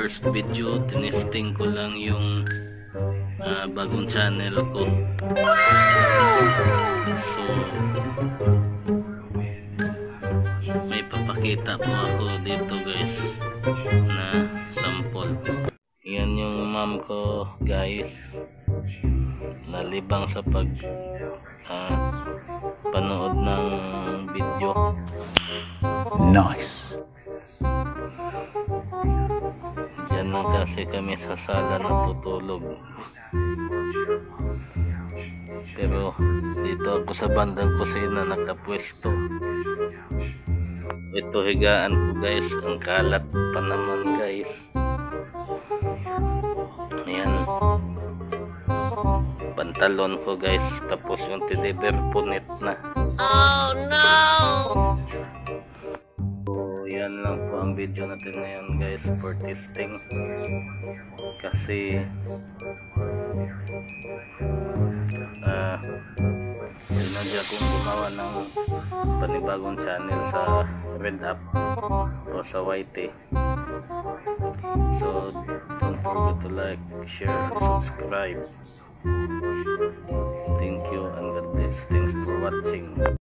first video, tinesting ko lang yung bagong channel ko. So may papakita po ako dito guys na sample. Yan yung mom ko guys, nalibang sa panood ng video. Nice. Diyan lang kasi kami sa sala natutulog. Pero dito ako sa bandang kusina nakapwesto. Ito higaan ko guys, ang kalat pa naman guys. Ayan, pantalon ko guys, tapos yung teddy bear punit na. Oh no! So yan lang po ang video natin ngayon guys for testing. Kasi sinadya kong gumawa ng panibagong channel sa Red App o sa YT. So don't forget to like, share, and subscribe. Thank you and God bless. Thanks for watching.